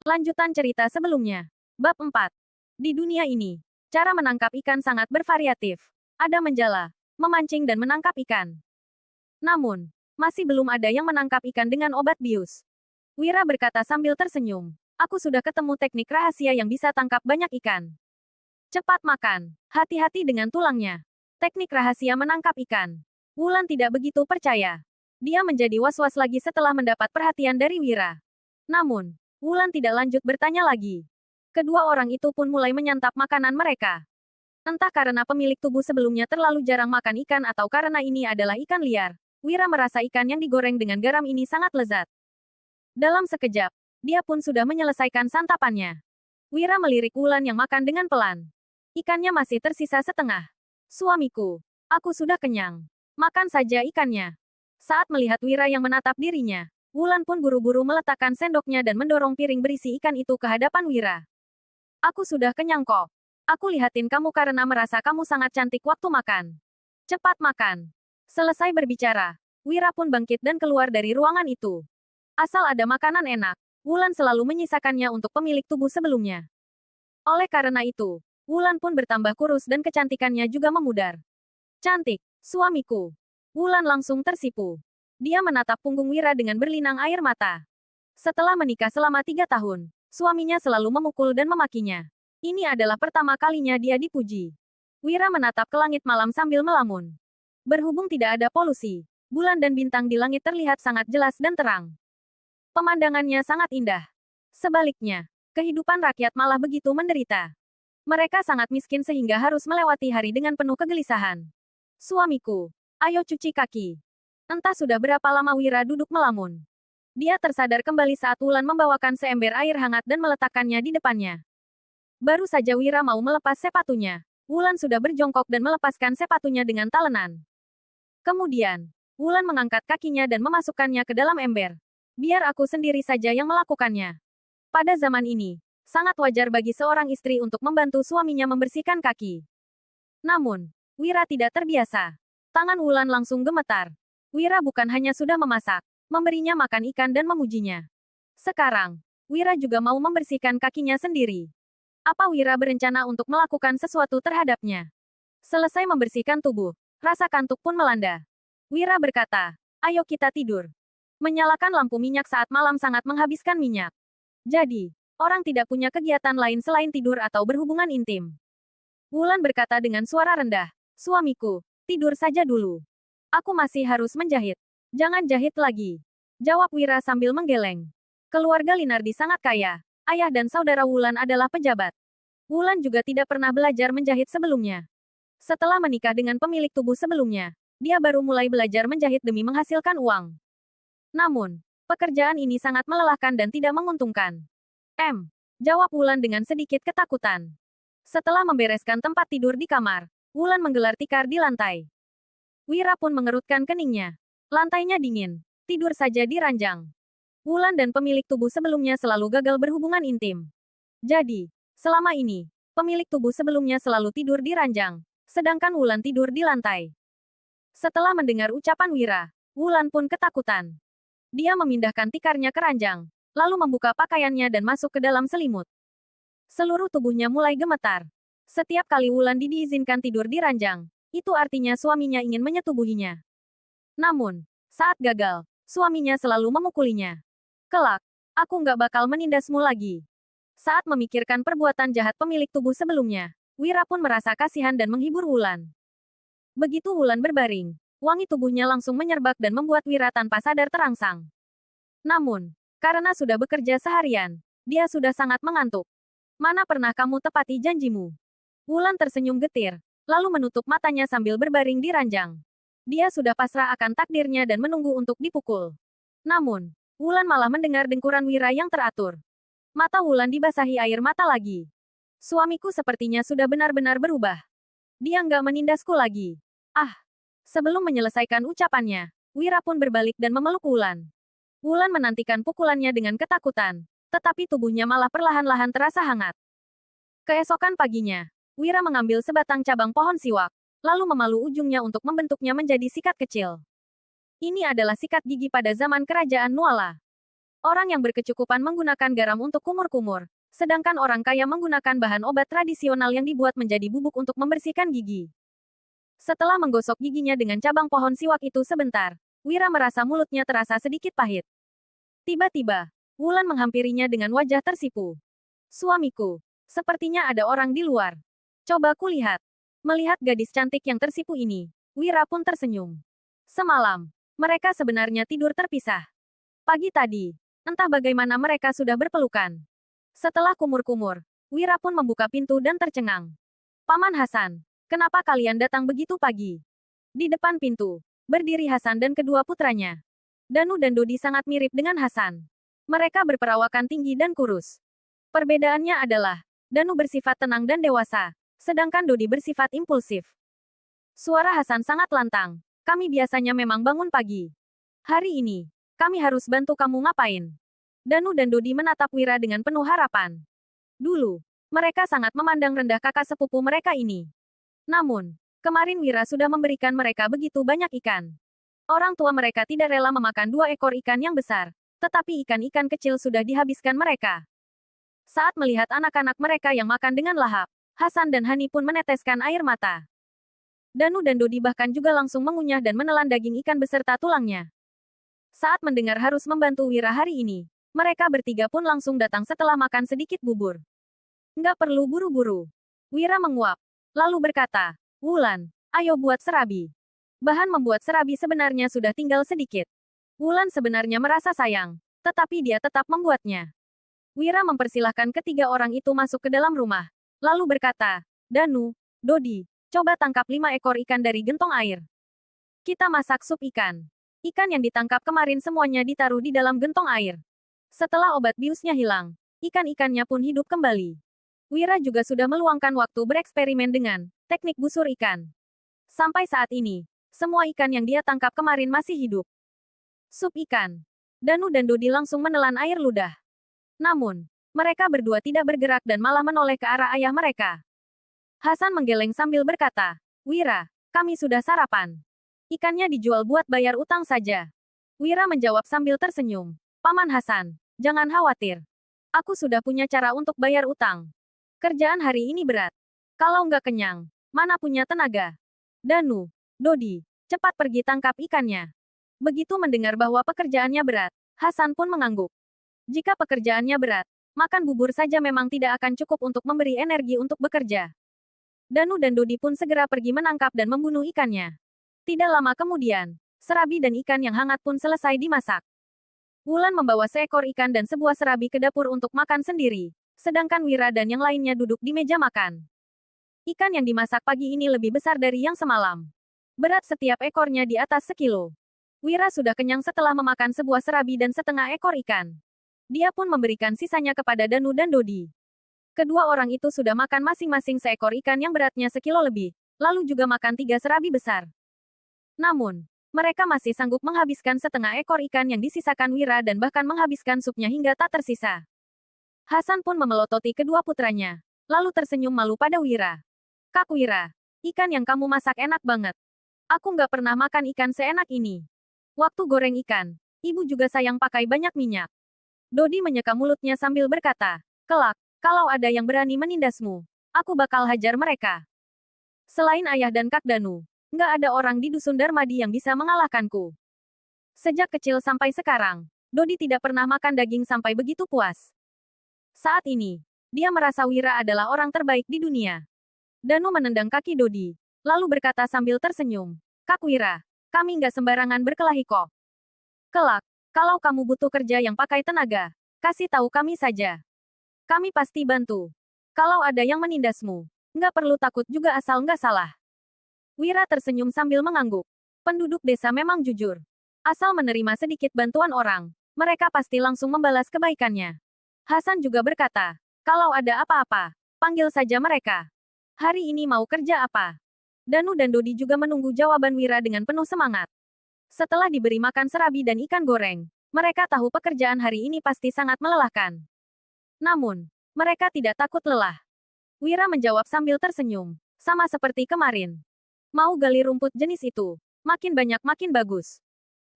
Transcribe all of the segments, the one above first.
Lanjutan cerita sebelumnya. Bab 4. Di dunia ini, cara menangkap ikan sangat bervariatif. Ada menjala, memancing dan menangkap ikan. Namun, masih belum ada yang menangkap ikan dengan obat bius. Wira berkata sambil tersenyum. Aku sudah ketemu teknik rahasia yang bisa tangkap banyak ikan. Cepat makan. Hati-hati dengan tulangnya. Teknik rahasia menangkap ikan. Wulan tidak begitu percaya. Dia menjadi was-was lagi setelah mendapat perhatian dari Wira. Namun, Wulan tidak lanjut bertanya lagi. Kedua orang itu pun mulai menyantap makanan mereka. Entah karena pemilik tubuh sebelumnya terlalu jarang makan ikan atau karena ini adalah ikan liar, Wira merasa ikan yang digoreng dengan garam ini sangat lezat. Dalam sekejap, dia pun sudah menyelesaikan santapannya. Wira melirik Wulan yang makan dengan pelan. Ikannya masih tersisa setengah. Suamiku, aku sudah kenyang. Makan saja ikannya. Saat melihat Wira yang menatap dirinya, Wulan pun buru-buru meletakkan sendoknya dan mendorong piring berisi ikan itu ke hadapan Wira. Aku sudah kenyang kok. Aku lihatin kamu karena merasa kamu sangat cantik waktu makan. Cepat makan. Selesai berbicara, Wira pun bangkit dan keluar dari ruangan itu. Asal ada makanan enak, Wulan selalu menyisakannya untuk pemilik tubuh sebelumnya. Oleh karena itu, Wulan pun bertambah kurus dan kecantikannya juga memudar. Cantik, suamiku. Wulan langsung tersipu. Dia menatap punggung Wira dengan berlinang air mata. Setelah menikah selama 3 tahun, suaminya selalu memukul dan memakinya. Ini adalah pertama kalinya dia dipuji. Wira menatap ke langit malam sambil melamun. Berhubung tidak ada polusi, bulan dan bintang di langit terlihat sangat jelas dan terang. Pemandangannya sangat indah. Sebaliknya, kehidupan rakyat malah begitu menderita. Mereka sangat miskin sehingga harus melewati hari dengan penuh kegelisahan. Suamiku, ayo cuci kaki. Entah sudah berapa lama Wira duduk melamun. Dia tersadar kembali saat Wulan membawakan seember air hangat dan meletakkannya di depannya. Baru saja Wira mau melepas sepatunya, Wulan sudah berjongkok dan melepaskan sepatunya dengan talenan. Kemudian, Wulan mengangkat kakinya dan memasukkannya ke dalam ember. Biar aku sendiri saja yang melakukannya. Pada zaman ini, sangat wajar bagi seorang istri untuk membantu suaminya membersihkan kaki. Namun, Wira tidak terbiasa. Tangan Wulan langsung gemetar. Wira bukan hanya sudah memasak, memberinya makan ikan dan memujinya. Sekarang, Wira juga mau membersihkan kakinya sendiri. Apa Wira berencana untuk melakukan sesuatu terhadapnya? Selesai membersihkan tubuh, rasa kantuk pun melanda. Wira berkata, ayo kita tidur. Menyalakan lampu minyak saat malam sangat menghabiskan minyak. Jadi, orang tidak punya kegiatan lain selain tidur atau berhubungan intim. Wulan berkata dengan suara rendah, suamiku, tidur saja dulu. Aku masih harus menjahit. Jangan jahit lagi. Jawab Wira sambil menggeleng. Keluarga Linardi sangat kaya. Ayah dan saudara Wulan adalah pejabat. Wulan juga tidak pernah belajar menjahit sebelumnya. Setelah menikah dengan pemilik tubuh sebelumnya, dia baru mulai belajar menjahit demi menghasilkan uang. Namun, pekerjaan ini sangat melelahkan dan tidak menguntungkan. Jawab Wulan dengan sedikit ketakutan. Setelah membereskan tempat tidur di kamar, Wulan menggelar tikar di lantai. Wira pun mengerutkan keningnya. Lantainya dingin. Tidur saja di ranjang. Wulan dan pemilik tubuh sebelumnya selalu gagal berhubungan intim. Jadi, selama ini, pemilik tubuh sebelumnya selalu tidur di ranjang, sedangkan Wulan tidur di lantai. Setelah mendengar ucapan Wira, Wulan pun ketakutan. Dia memindahkan tikarnya ke ranjang, lalu membuka pakaiannya dan masuk ke dalam selimut. Seluruh tubuhnya mulai gemetar. Setiap kali Wulan diizinkan tidur di ranjang, itu artinya suaminya ingin menyetubuhinya. Namun, saat gagal, suaminya selalu memukulinya. Kelak, aku nggak bakal menindasmu lagi. Saat memikirkan perbuatan jahat pemilik tubuh sebelumnya, Wira pun merasa kasihan dan menghibur Wulan. Begitu Wulan berbaring, wangi tubuhnya langsung menyerbak dan membuat Wira tanpa sadar terangsang. Namun, karena sudah bekerja seharian, dia sudah sangat mengantuk. Mana pernah kamu tepati janjimu? Wulan tersenyum getir, lalu menutup matanya sambil berbaring di ranjang. Dia sudah pasrah akan takdirnya dan menunggu untuk dipukul. Namun, Wulan malah mendengar dengkuran Wira yang teratur. Mata Wulan dibasahi air mata lagi. Suamiku sepertinya sudah benar-benar berubah. Dia nggak menindasku lagi. Ah! Sebelum menyelesaikan ucapannya, Wira pun berbalik dan memeluk Wulan. Wulan menantikan pukulannya dengan ketakutan, tetapi tubuhnya malah perlahan-lahan terasa hangat. Keesokan paginya, Wira mengambil sebatang cabang pohon siwak, lalu memalu ujungnya untuk membentuknya menjadi sikat kecil. Ini adalah sikat gigi pada zaman kerajaan Nuala. Orang yang berkecukupan menggunakan garam untuk kumur-kumur, sedangkan orang kaya menggunakan bahan obat tradisional yang dibuat menjadi bubuk untuk membersihkan gigi. Setelah menggosok giginya dengan cabang pohon siwak itu sebentar, Wira merasa mulutnya terasa sedikit pahit. Tiba-tiba, Wulan menghampirinya dengan wajah tersipu. Suamiku, sepertinya ada orang di luar. Coba kulihat. Melihat gadis cantik yang tersipu ini, Wira pun tersenyum. Semalam, mereka sebenarnya tidur terpisah. Pagi tadi, entah bagaimana mereka sudah berpelukan. Setelah kumur-kumur, Wira pun membuka pintu dan tercengang. Paman Hasan, kenapa kalian datang begitu pagi? Di depan pintu, berdiri Hasan dan kedua putranya. Danu dan Dodi sangat mirip dengan Hasan. Mereka berperawakan tinggi dan kurus. Perbedaannya adalah, Danu bersifat tenang dan dewasa, sedangkan Dodi bersifat impulsif. Suara Hasan sangat lantang. Kami biasanya memang bangun pagi. Hari ini, kami harus bantu kamu ngapain? Danu dan Dodi menatap Wira dengan penuh harapan. Dulu, mereka sangat memandang rendah kakak sepupu mereka ini. Namun, kemarin Wira sudah memberikan mereka begitu banyak ikan. Orang tua mereka tidak rela memakan 2 ekor ikan yang besar, tetapi ikan-ikan kecil sudah dihabiskan mereka. Saat melihat anak-anak mereka yang makan dengan lahap, Hasan dan Hani pun meneteskan air mata. Danu dan Dodi bahkan juga langsung mengunyah dan menelan daging ikan beserta tulangnya. Saat mendengar harus membantu Wira hari ini, mereka bertiga pun langsung datang setelah makan sedikit bubur. Nggak perlu buru-buru. Wira menguap, lalu berkata, Wulan, ayo buat serabi. Bahan membuat serabi sebenarnya sudah tinggal sedikit. Wulan sebenarnya merasa sayang, tetapi dia tetap membuatnya. Wira mempersilahkan ketiga orang itu masuk ke dalam rumah, lalu berkata, Danu, Dodi, coba tangkap 5 ekor ikan dari gentong air. Kita masak sup ikan. Ikan yang ditangkap kemarin semuanya ditaruh di dalam gentong air. Setelah obat biusnya hilang, ikan-ikannya pun hidup kembali. Wira juga sudah meluangkan waktu bereksperimen dengan teknik busur ikan. Sampai saat ini, semua ikan yang dia tangkap kemarin masih hidup. Sup ikan. Danu dan Dodi langsung menelan air ludah. Namun, mereka berdua tidak bergerak dan malah menoleh ke arah ayah mereka. Hasan menggeleng sambil berkata, Wira, kami sudah sarapan. Ikannya dijual buat bayar utang saja. Wira menjawab sambil tersenyum. Paman Hasan, jangan khawatir. Aku sudah punya cara untuk bayar utang. Kerjaan hari ini berat. Kalau nggak kenyang, mana punya tenaga? Danu, Dodi, cepat pergi tangkap ikannya. Begitu mendengar bahwa pekerjaannya berat, Hasan pun mengangguk. Jika pekerjaannya berat, makan bubur saja memang tidak akan cukup untuk memberi energi untuk bekerja. Danu dan Dodi pun segera pergi menangkap dan membunuh ikannya. Tidak lama kemudian, serabi dan ikan yang hangat pun selesai dimasak. Wulan membawa seekor ikan dan sebuah serabi ke dapur untuk makan sendiri, sedangkan Wira dan yang lainnya duduk di meja makan. Ikan yang dimasak pagi ini lebih besar dari yang semalam. Berat setiap ekornya di atas sekilo. Wira sudah kenyang setelah memakan sebuah serabi dan setengah ekor ikan. Dia pun memberikan sisanya kepada Danu dan Dodi. Kedua orang itu sudah makan masing-masing seekor ikan yang beratnya sekilo lebih, lalu juga makan 3 serabi besar. Namun, mereka masih sanggup menghabiskan setengah ekor ikan yang disisakan Wira dan bahkan menghabiskan supnya hingga tak tersisa. Hasan pun memelototi kedua putranya, lalu tersenyum malu pada Wira. Kak Wira, ikan yang kamu masak enak banget. Aku nggak pernah makan ikan seenak ini. Waktu goreng ikan, ibu juga sayang pakai banyak minyak. Dodi menyeka mulutnya sambil berkata, kelak, kalau ada yang berani menindasmu, aku bakal hajar mereka. Selain ayah dan Kak Danu, nggak ada orang di Dusun Darmadi yang bisa mengalahkanku. Sejak kecil sampai sekarang, Dodi tidak pernah makan daging sampai begitu puas. Saat ini, dia merasa Wira adalah orang terbaik di dunia. Danu menendang kaki Dodi, lalu berkata sambil tersenyum, Kak Wira, kami nggak sembarangan berkelahi kok. Kelak, kalau kamu butuh kerja yang pakai tenaga, kasih tahu kami saja. Kami pasti bantu. Kalau ada yang menindasmu, nggak perlu takut juga asal nggak salah. Wira tersenyum sambil mengangguk. Penduduk desa memang jujur. Asal menerima sedikit bantuan orang, mereka pasti langsung membalas kebaikannya. Hasan juga berkata, kalau ada apa-apa, panggil saja mereka. Hari ini mau kerja apa? Danu dan Dodi juga menunggu jawaban Wira dengan penuh semangat. Setelah diberi makan serabi dan ikan goreng, mereka tahu pekerjaan hari ini pasti sangat melelahkan. Namun, mereka tidak takut lelah. Wira menjawab sambil tersenyum, sama seperti kemarin. Mau gali rumput jenis itu, makin banyak makin bagus.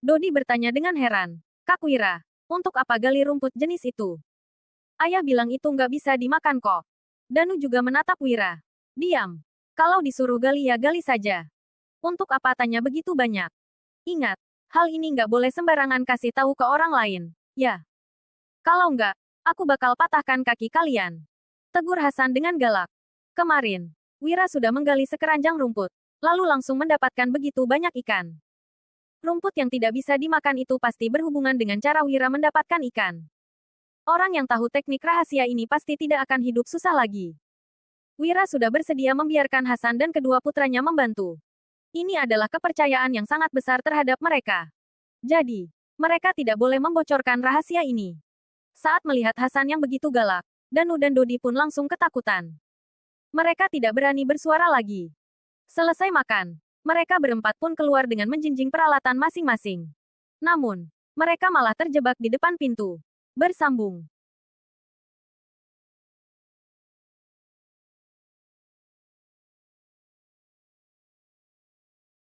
Dodi bertanya dengan heran, Kak Wira, Untuk apa gali rumput jenis itu? Ayah bilang itu nggak bisa dimakan kok. Danu juga menatap Wira. Diam. Kalau disuruh gali ya gali saja. Untuk apa tanya begitu banyak? Ingat, hal ini nggak boleh sembarangan kasih tahu ke orang lain. Ya. Kalau nggak, aku bakal patahkan kaki kalian. Tegur Hasan dengan galak. Kemarin, Wira sudah menggali sekeranjang rumput, lalu langsung mendapatkan begitu banyak ikan. Rumput yang tidak bisa dimakan itu pasti berhubungan dengan cara Wira mendapatkan ikan. Orang yang tahu teknik rahasia ini pasti tidak akan hidup susah lagi. Wira sudah bersedia membiarkan Hasan dan kedua putranya membantu. Ini adalah kepercayaan yang sangat besar terhadap mereka. Jadi, mereka tidak boleh membocorkan rahasia ini. Saat melihat Hasan yang begitu galak, Danu dan Dodi pun langsung ketakutan. Mereka tidak berani bersuara lagi. Selesai makan, mereka berempat pun keluar dengan menjinjing peralatan masing-masing. Namun, mereka malah terjebak di depan pintu. Bersambung.